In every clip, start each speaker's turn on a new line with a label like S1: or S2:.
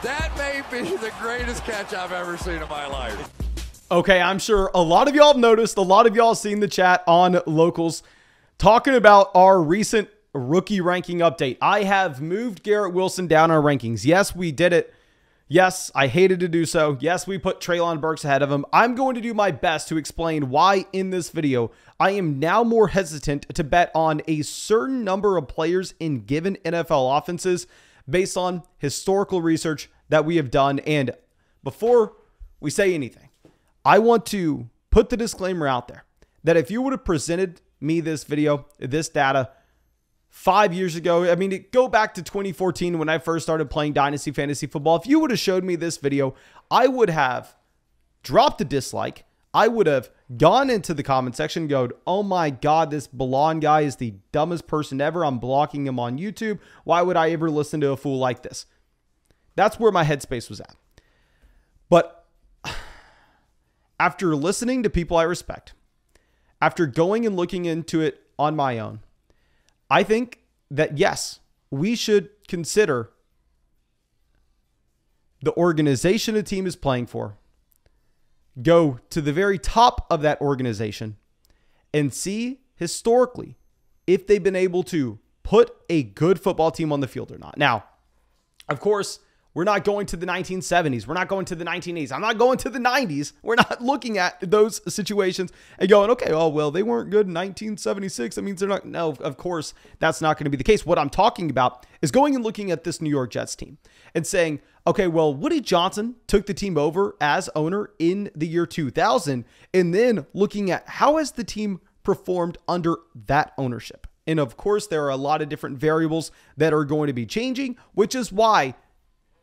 S1: That may be the greatest catch I've ever seen in my life.
S2: Okay, I'm sure a lot of y'all have noticed, a lot of y'all seen the chat on Locals talking about our recent rookie ranking update. I have moved Garrett Wilson down our rankings. Yes, we did it. Yes, I hated to do so. Yes, we put Treylon Burks ahead of him. I'm going to do my best to explain why in this video I am now more hesitant to bet on a certain number of players in given NFL offenses based on historical research that we have done. And before we say anything, I want to put the disclaimer out there that if you would have presented me this video, this data 5 years ago, I mean, go back to 2014 when I first started playing Dynasty Fantasy Football. If you would have showed me this video, I would have dropped a dislike. I would have gone into the comment section and go, oh my God, this Balon guy is the dumbest person ever. I'm blocking him on YouTube. Why would I ever listen to a fool like this? That's where my headspace was at. But after listening to people I respect, after going and looking into it on my own, I think that yes, we should consider the organization a team is playing for, go to the very top of that organization and see historically if they've been able to put a good football team on the field or not. Now, of course, we're not going to the 1970s. We're not going to the 1980s. I'm not going to the 90s. We're not looking at those situations and going, okay, oh, well, they weren't good in 1976. That means they're not. No, of course, that's not going to be the case. What I'm talking about is going and looking at this New York Jets team and saying, okay, well, Woody Johnson took the team over as owner in the year 2000, and then looking at how has the team performed under that ownership. And of course, there are a lot of different variables that are going to be changing, which is why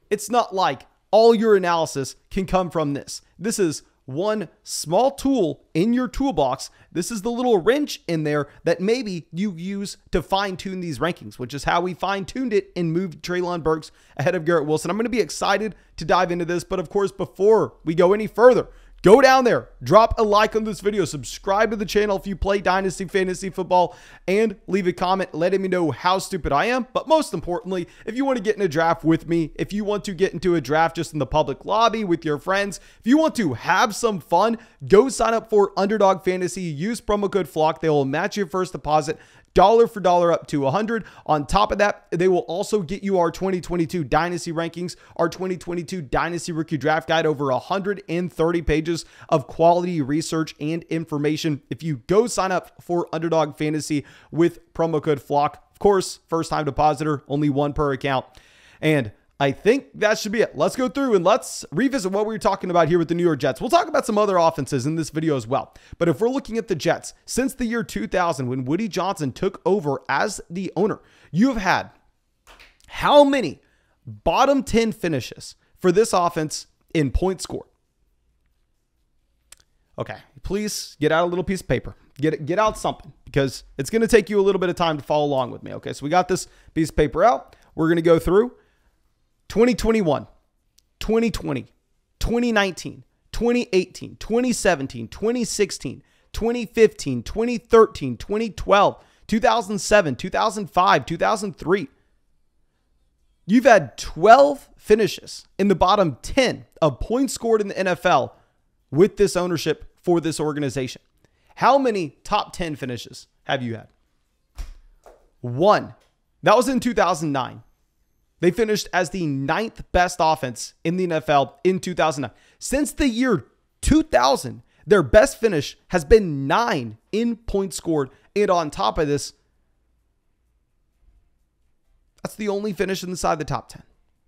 S2: it's not like all your analysis can come from this. This is one small tool in your toolbox. This is the little wrench in there that maybe you use to fine tune these rankings, which is how we fine tuned it and moved Treylon Burks ahead of Garrett Wilson. I'm going to be excited to dive into this. But of course, before we go any further, go down there, drop a like on this video, subscribe to the channel if you play Dynasty Fantasy Football, and leave a comment letting me know how stupid I am. But most importantly, if you want to get in a draft with me, if you want to get into a draft just in the public lobby with your friends, if you want to have some fun, go sign up for Underdog Fantasy. Use promo code FLOCK. They will match your first deposit dollar for dollar up to 100. On top of that, they will also get you our 2022 Dynasty rankings, our 2022 Dynasty Rookie Draft Guide, over 130 pages of quality research and information. If you go sign up for Underdog Fantasy with promo code FLOCK, of course, first time depositor, only one per account. And I think that should be it. Let's go through and let's revisit what we were talking about here with the New York Jets. We'll talk about some other offenses in this video as well. But if we're looking at the Jets, since the year 2000, when Woody Johnson took over as the owner, you have had how many bottom 10 finishes for this offense in points scored? Okay, please get out a little piece of paper. Get out something, because it's going to take you a little bit of time to follow along with me. Okay, so we got this piece of paper out. We're going to go through 2021, 2020, 2019, 2018, 2017, 2016, 2015, 2013, 2012, 2007, 2005, 2003. You've had 12 finishes in the bottom 10 of points scored in the NFL with this ownership for this organization. How many top 10 finishes have you had? One. That was in 2009. They finished as the 9th best offense in the NFL in 2009. Since the year 2000, their best finish has been 9 in points scored. And on top of this, that's the only finish inside the top 10.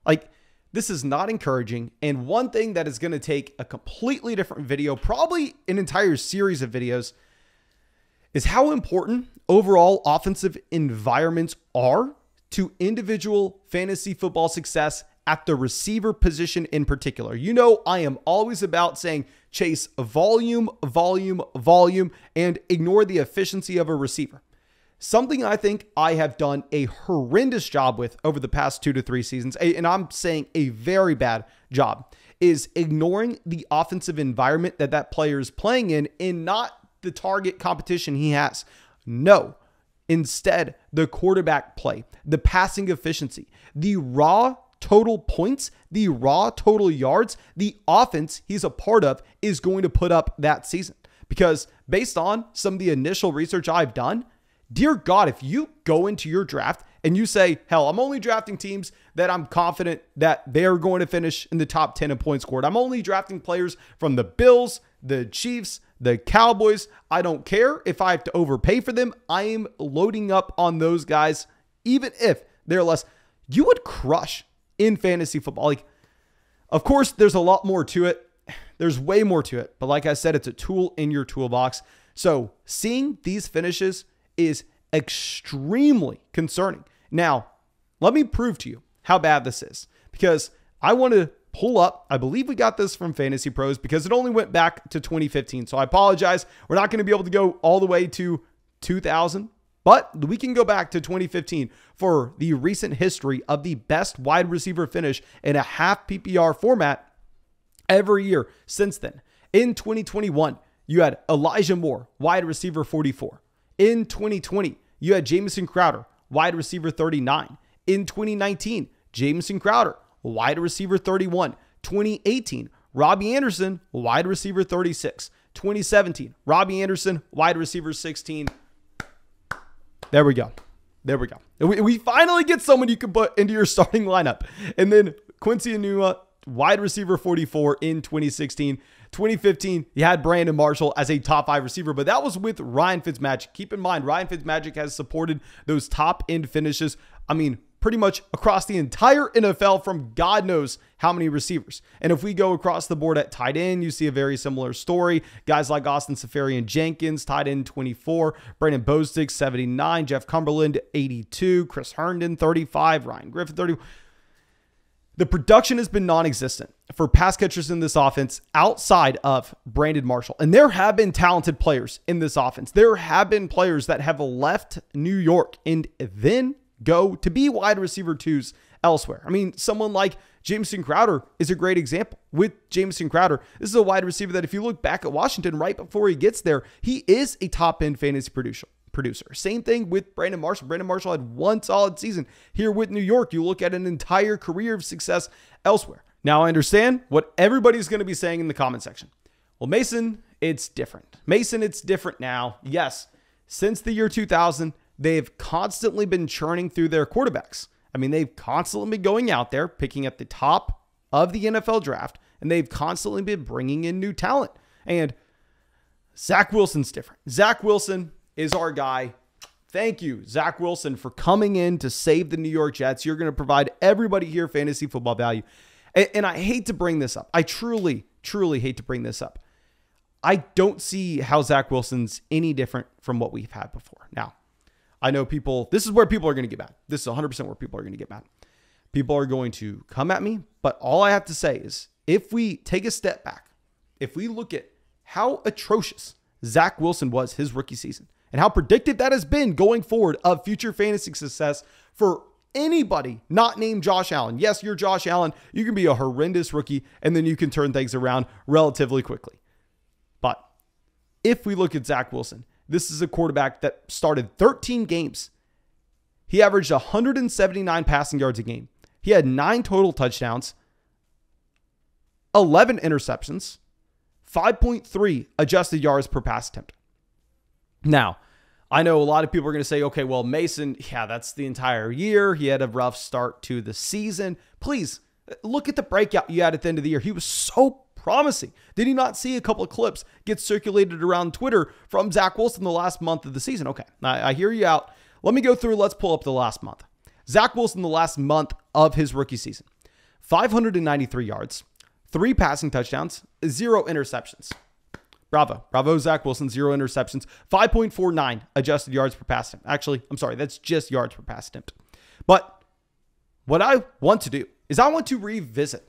S2: Like, this is not encouraging. And one thing that is going to take a completely different video, probably an entire series of videos, is how important overall offensive environments are to individual fantasy football success at the receiver position in particular. You know, I am always about saying chase volume, volume, volume, and ignore the efficiency of a receiver. Something I think I have done a horrendous job with over the past 2 to 3 seasons, and I'm saying a very bad job, is ignoring the offensive environment that player is playing in and not the target competition he has. No. Instead, the quarterback play, the passing efficiency, the raw total points, the raw total yards, the offense he's a part of is going to put up that season. Because based on some of the initial research I've done, dear God, if you go into your draft and you say, hell, I'm only drafting teams that I'm confident that they're going to finish in the top 10 in points scored. I'm only drafting players from the Bills, the Chiefs, the Cowboys. I don't care if I have to overpay for them. I am loading up on those guys, even if they're less. You would crush in fantasy football. Like, of course, there's a lot more to it. There's way more to it. But like I said, it's a tool in your toolbox. So seeing these finishes is extremely concerning. Now, let me prove to you how bad this is, because I want to pull up, I believe we got this from Fantasy Pros because it only went back to 2015. So I apologize. We're not going to be able to go all the way to 2000, but we can go back to 2015 for the recent history of the best wide receiver finish in a half PPR format every year since then. In 2021, you had Elijah Moore, wide receiver 44. In 2020, you had Jameson Crowder, wide receiver 39. In 2019, Jameson Crowder, wide receiver 31. 2018, Robbie Anderson, wide receiver 36. 2017, Robbie Anderson, wide receiver 16. There we go. There we go. We finally get someone you can put into your starting lineup. And then Quincy Enunwa, wide receiver 44 in 2016. 2015, you had Brandon Marshall as a top 5 receiver, but that was with Ryan Fitzmagic. Keep in mind, Ryan Fitzmagic has supported those top end finishes. I mean, pretty much across the entire NFL from God knows how many receivers. And if we go across the board at tight end, you see a very similar story. Guys like Austin Seferian-Jenkins, tight end 24, Brandon Bostick 79, Jeff Cumberland 82, Chris Herndon 35, Ryan Griffin 30. The production has been non-existent for pass catchers in this offense outside of Brandon Marshall. And there have been talented players in this offense. There have been players that have left New York and then go to be wide receiver 2s elsewhere. I mean, someone like Jameson Crowder is a great example. With Jameson Crowder, this is a wide receiver that if you look back at Washington right before he gets there, he is a top-end fantasy producer. Same thing with Brandon Marshall. Brandon Marshall had one solid season here with New York. You look at an entire career of success elsewhere. Now, I understand what everybody's going to be saying in the comment section. Well, Mason, it's different. Mason, it's different now. Yes, since the year 2000, they've constantly been churning through their quarterbacks. I mean, they've constantly been going out there, picking at the top of the NFL draft, and they've constantly been bringing in new talent. And Zach Wilson's different. Zach Wilson is our guy. Thank you, Zach Wilson, for coming in to save the New York Jets. You're going to provide everybody here fantasy football value. And I hate to bring this up. I truly, truly hate to bring this up. I don't see how Zach Wilson's any different from what we've had before. Now, I know this is where people are going to get mad. This is 100% where people are going to get mad. People are going to come at me, but all I have to say is if we take a step back, if we look at how atrocious Zach Wilson was his rookie season and how predictive that has been going forward of future fantasy success for anybody not named Josh Allen. Yes, you're Josh Allen. You can be a horrendous rookie and then you can turn things around relatively quickly. But if we look at Zach Wilson, this is a quarterback that started 13 games. He averaged 179 passing yards a game. He had 9 total touchdowns, 11 interceptions, 5.3 adjusted yards per pass attempt. Now, I know a lot of people are going to say, okay, well, Mason, yeah, that's the entire year. He had a rough start to the season. Please look at the breakout you had at the end of the year. He was so promising. Did he not see a couple of clips get circulated around Twitter from Zach Wilson the last month of the season? Okay, I hear you out. Let me go through. Let's pull up the last month. Zach Wilson, the last month of his rookie season, 593 yards, 3 passing touchdowns, 0 interceptions. Bravo, Zach Wilson, 0 interceptions, 5.49 adjusted yards per pass attempt. Actually, I'm sorry, that's just yards per pass attempt. But what I want to do is I want to revisit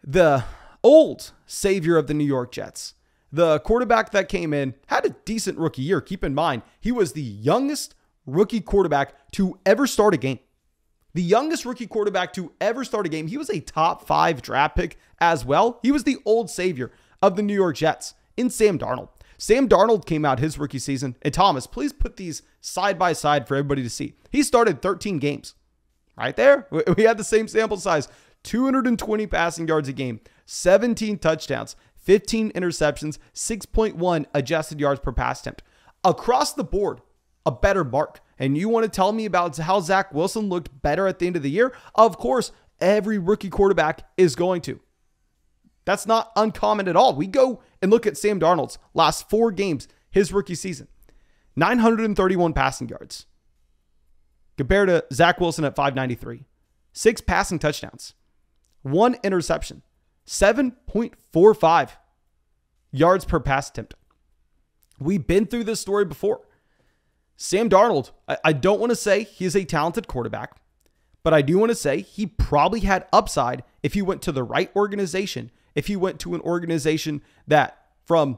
S2: the old savior of the New York Jets, the quarterback that came in, had a decent rookie year. Keep in mind, he was the youngest rookie quarterback to ever start a game. The youngest rookie quarterback to ever start a game. He was a top 5 draft pick as well. He was the old savior of the New York Jets in Sam Darnold. Sam Darnold came out his rookie season. And Thomas, please put these side by side for everybody to see. He started 13 games. Right there. We had the same sample size. 220 passing yards a game, 17 touchdowns, 15 interceptions, 6.1 adjusted yards per pass attempt. Across the board, a better mark. And you want to tell me about how Zach Wilson looked better at the end of the year? Of course, every rookie quarterback is going to. That's not uncommon at all. We go and look at Sam Darnold's last 4 games, his rookie season. 931 passing yards compared to Zach Wilson at 593. 6 passing touchdowns. 1 interception. 7.45 yards per pass attempt. We've been through this story before. Sam Darnold, I don't want to say he's a talented quarterback, but I do want to say he probably had upside if he went to the right organization, if he went to an organization that from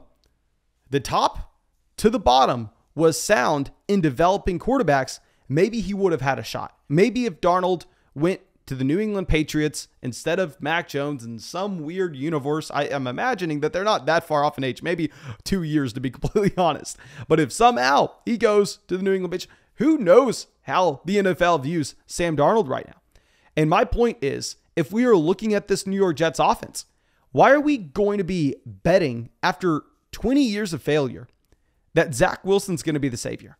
S2: the top to the bottom was sound in developing quarterbacks, maybe he would have had a shot. Maybe if Darnold went to the New England Patriots instead of Mac Jones in some weird universe, I am imagining that they're not that far off in age, maybe 2 years to be completely honest. But if somehow he goes to the New England Patriots, who knows how the NFL views Sam Darnold right now? And my point is, if we are looking at this New York Jets offense, why are we going to be betting after 20 years of failure that Zach Wilson's going to be the savior?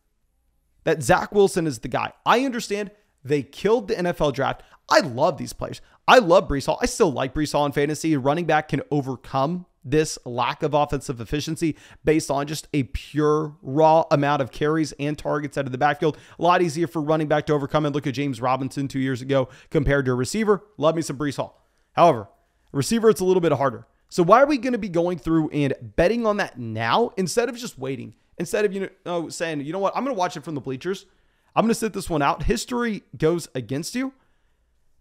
S2: That Zach Wilson is the guy. I understand they killed the NFL draft. I love these players. I love Breece Hall. I still like Breece Hall in fantasy. A running back can overcome this lack of offensive efficiency based on just a pure raw amount of carries and targets out of the backfield. A lot easier for running back to overcome. And look at James Robinson 2 years ago compared to a receiver. Love me some Breece Hall. However, a receiver, it's a little bit harder. So why are we going to be going through and betting on that now instead of just waiting? Instead of, saying, you know what, I'm going to watch it from the bleachers. I'm going to sit this one out. History goes against you.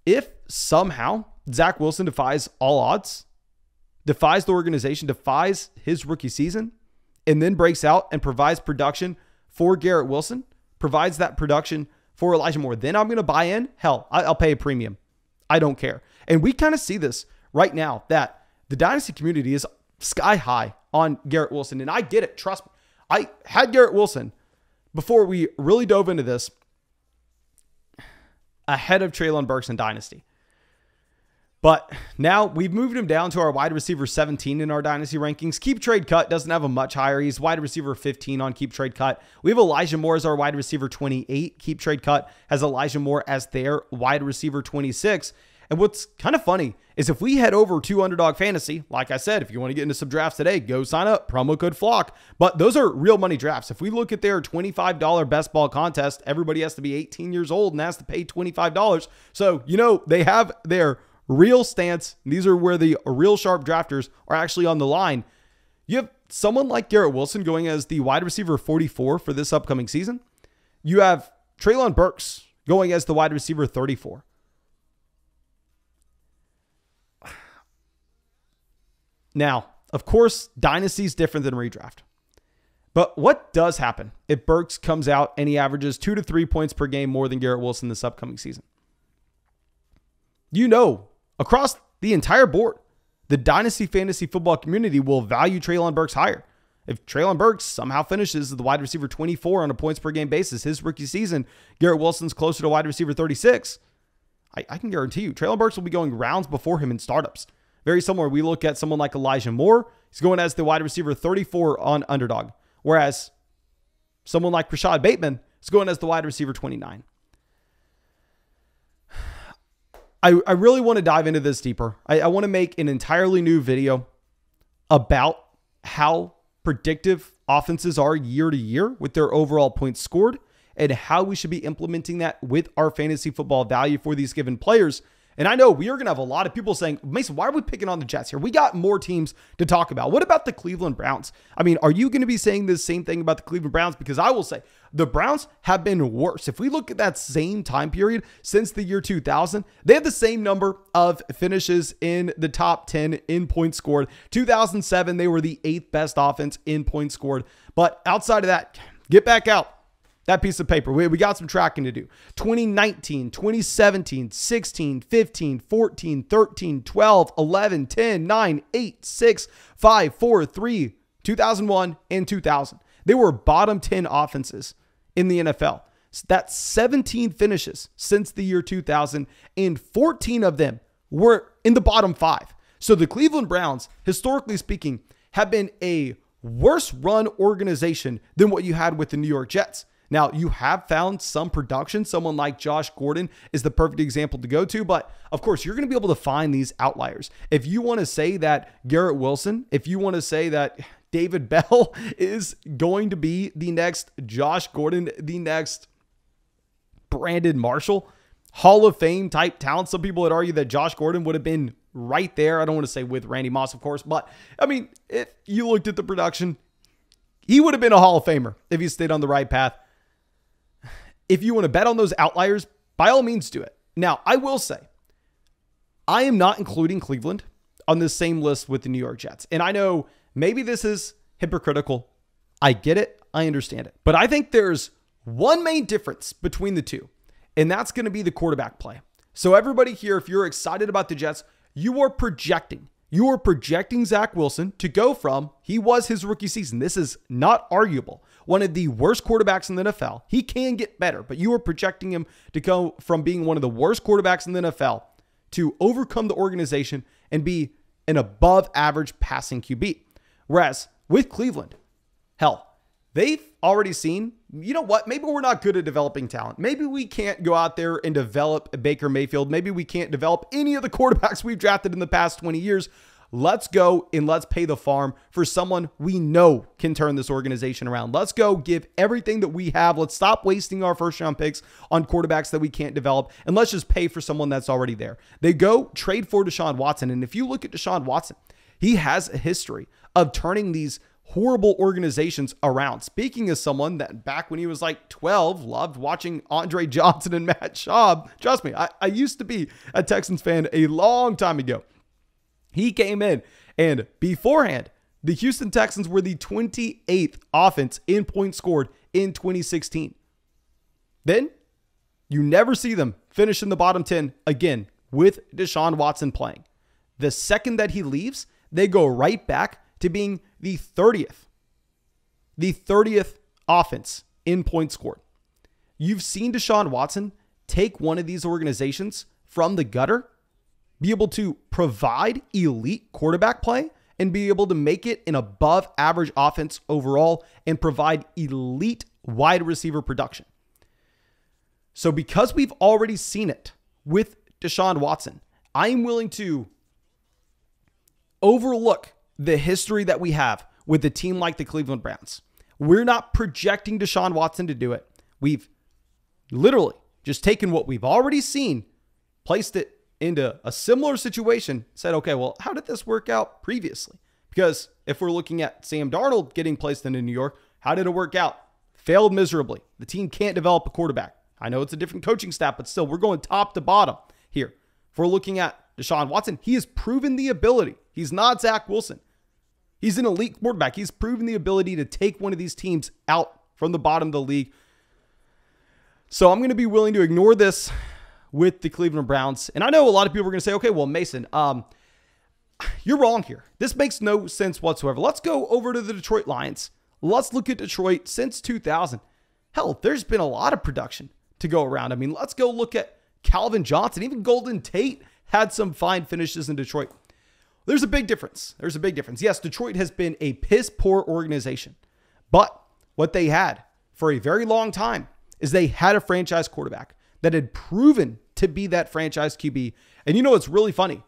S2: If somehow Zach Wilson defies all odds, defies the organization, defies his rookie season, and then breaks out and provides production for Garrett Wilson, provides that production for Elijah Moore, then I'm going to buy in. Hell, I'll pay a premium. I don't care. And we kind of see this right now that the Dynasty community is sky high on Garrett Wilson. And I get it. Trust me. I had Garrett Wilson before we really dove into this ahead of Treylon Burks in Dynasty. But now we've moved him down to our wide receiver 17 in our Dynasty rankings. Keep Trade Cut doesn't have a much higher. He's wide receiver 15 on Keep Trade Cut. We have Elijah Moore as our wide receiver 28. Keep Trade Cut has Elijah Moore as their wide receiver 26. And what's kind of funny is if we head over to Underdog Fantasy, like I said, if you want to get into some drafts today, go sign up, promo code FLOCK. But those are real money drafts. If we look at their $25 best ball contest, everybody has to be 18 years old and has to pay $25. So, they have their real stance. These are where the real sharp drafters are actually on the line. You have someone like Garrett Wilson going as the wide receiver 44 for this upcoming season. You have Treylon Burks going as the wide receiver 34. Now, of course, Dynasty is different than redraft. But what does happen if Burks comes out and he averages 2 to 3 points per game more than Garrett Wilson this upcoming season? Across the entire board, the Dynasty fantasy football community will value Treylon Burks higher. If Treylon Burks somehow finishes as the wide receiver 24 on a points per game basis his rookie season, Garrett Wilson's closer to wide receiver 36. I can guarantee you, Treylon Burks will be going rounds before him in startups. Very similar. We look at someone like Elijah Moore. He's going as the wide receiver 34 on Underdog. Whereas someone like Rashad Bateman is going as the wide receiver 29. I really want to dive into this deeper. I want to make an entirely new video about how predictive offenses are year to year with their overall points scored and how we should be implementing that with our fantasy football value for these given players. And I know we are going to have a lot of people saying, Mason, why are we picking on the Jets here? We got more teams to talk about. What about the Cleveland Browns? I mean, are you going to be saying the same thing about the Cleveland Browns? Because I will say the Browns have been worse. If we look at that same time period since the year 2000, they have the same number of finishes in the top 10 in points scored. 2007, they were the 8th best offense in points scored. But outside of that, get back out that piece of paper. We got some tracking to do. 2019, 2017, 16, 15, 14, 13, 12, 11, 10, 9, 8, 6, 5, 4, 3, 2001, and 2000. They were bottom 10 offenses in the NFL. That's 17 finishes since the year 2000, and 14 of them were in the bottom 5. So the Cleveland Browns, historically speaking, have been a worse run organization than what you had with the New York Jets. Now, you have found some production. Someone like Josh Gordon is the perfect example to go to. But of course, you're going to be able to find these outliers. If you want to say that Garrett Wilson, if you want to say that David Bell is going to be the next Josh Gordon, the next Brandon Marshall, Hall of Fame type talent. Some people would argue that Josh Gordon would have been right there. I don't want to say with Randy Moss, of course. But I mean, if you looked at the production, he would have been a Hall of Famer if he stayed on the right path. If you want to bet on those outliers, by all means do it. Now, I will say, I am not including Cleveland on this same list with the New York Jets. And I know maybe this is hypocritical. I get it. I understand it. But I think there's one main difference between the two, and that's going to be the quarterback play. So everybody here, if you're excited about the Jets, you are projecting Zach Wilson to go from, he was his rookie season. This is not arguable. One of the worst quarterbacks in the NFL. He can get better, but you are projecting him to go from being one of the worst quarterbacks in the NFL to overcome the organization and be an above average passing QB. Whereas with Cleveland, hell, they've already seen, you know what? Maybe we're not good at developing talent. Maybe we can't go out there and develop Baker Mayfield. Maybe we can't develop any of the quarterbacks we've drafted in the past 20 years. Let's go and let's pay the farm for someone we know can turn this organization around. Let's go give everything that we have. Let's stop wasting our first round picks on quarterbacks that we can't develop, and let's just pay for someone that's already there. They go trade for Deshaun Watson. And if you look at Deshaun Watson, he has a history of turning these horrible organizations around. Speaking as someone that back when he was like 12, loved watching Andre Johnson and Matt Schaub. Trust me, I used to be a Texans fan a long time ago. He came in, and beforehand, the Houston Texans were the 28th offense in points scored in 2016. Then you never see them finish in the bottom 10 again with Deshaun Watson playing. The second that he leaves, they go right back to being the 30th offense in points scored. You've seen Deshaun Watson take one of these organizations from the gutter, be able to provide elite quarterback play, and be able to make it an above average offense overall and provide elite wide receiver production. So because we've already seen it with Deshaun Watson, I'm willing to overlook the history that we have with a team like the Cleveland Browns. We're not projecting Deshaun Watson to do it. We've literally just taken what we've already seen, placed it into a similar situation, said, okay, well, how did this work out previously? Because if we're looking at Sam Darnold getting placed into New York, how did it work out? Failed miserably. The team can't develop a quarterback. I know it's a different coaching staff, but still, we're going top to bottom here. If we're looking at Deshaun Watson, he has proven the ability. He's not Zach Wilson. He's an elite quarterback. He's proven the ability to take one of these teams out from the bottom of the league. So I'm going to be willing to ignore this with the Cleveland Browns. And I know a lot of people are going to say, okay, well, Mason, you're wrong here. This makes no sense whatsoever. Let's go over to the Detroit Lions. Let's look at Detroit since 2000. Hell, there's been a lot of production to go around. I mean, let's go look at Calvin Johnson. Even Golden Tate had some fine finishes in Detroit. There's a big difference. Yes, Detroit has been a piss-poor organization. But what they had for a very long time is they had a franchise quarterback that had proven to be that franchise QB. And you know what's really funny?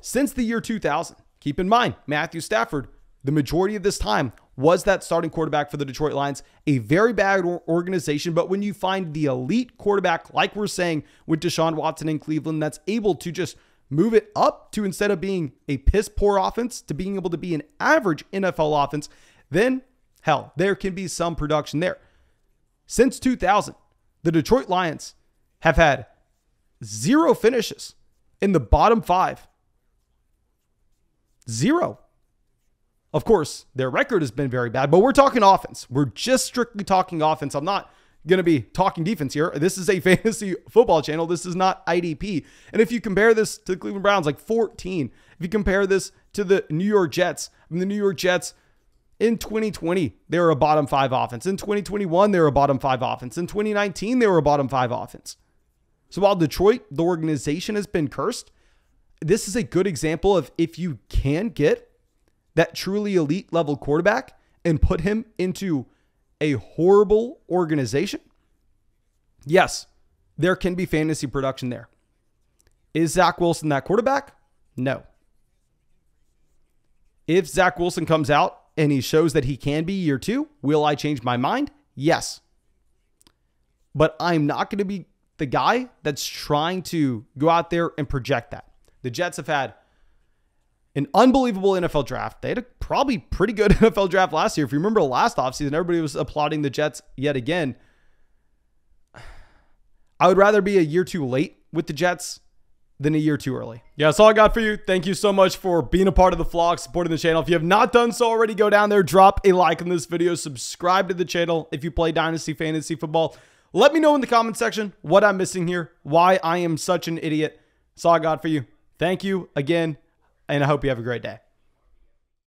S2: Since the year 2000, keep in mind, Matthew Stafford, the majority of this time was that starting quarterback for the Detroit Lions. A very bad organization, but when you find the elite quarterback, like we're saying with Deshaun Watson in Cleveland, that's able to just move it up to, instead of being a piss poor offense, to being able to be an average NFL offense, then hell, there can be some production there. Since 2000, the Detroit Lions have had 0 finishes in the bottom 5. 0. Of course, their record has been very bad, but we're talking offense. We're just strictly talking offense. I'm not going to be talking defense here. This is a fantasy football channel. This is not IDP. And if you compare this to the Cleveland Browns, like 14. If you compare this to the New York Jets, I mean, the New York Jets In 2020, they were a bottom 5 offense. In 2021, they were a bottom 5 offense. In 2019, they were a bottom 5 offense. So while Detroit, the organization, has been cursed, this is a good example of if you can get that truly elite level quarterback and put him into a horrible organization, yes, there can be fantasy production there. Is Zach Wilson that quarterback? No. If Zach Wilson comes out and he shows that he can be year 2, will I change my mind? Yes. But I'm not going to be the guy that's trying to go out there and project that. The Jets have had an unbelievable NFL draft. They had a probably pretty good NFL draft last year. If you remember last offseason, everybody was applauding the Jets yet again. I would rather be a year 2 late with the Jets than a year 2 early. Yeah, that's all I got for you. Thank you so much for being a part of the vlog, supporting the channel. If you have not done so already, go down there, drop a like on this video, subscribe to the channel if you play Dynasty Fantasy Football. Let me know in the comment section what I'm missing here, why I am such an idiot. That's all I got for you. Thank you again, and I hope you have a great day.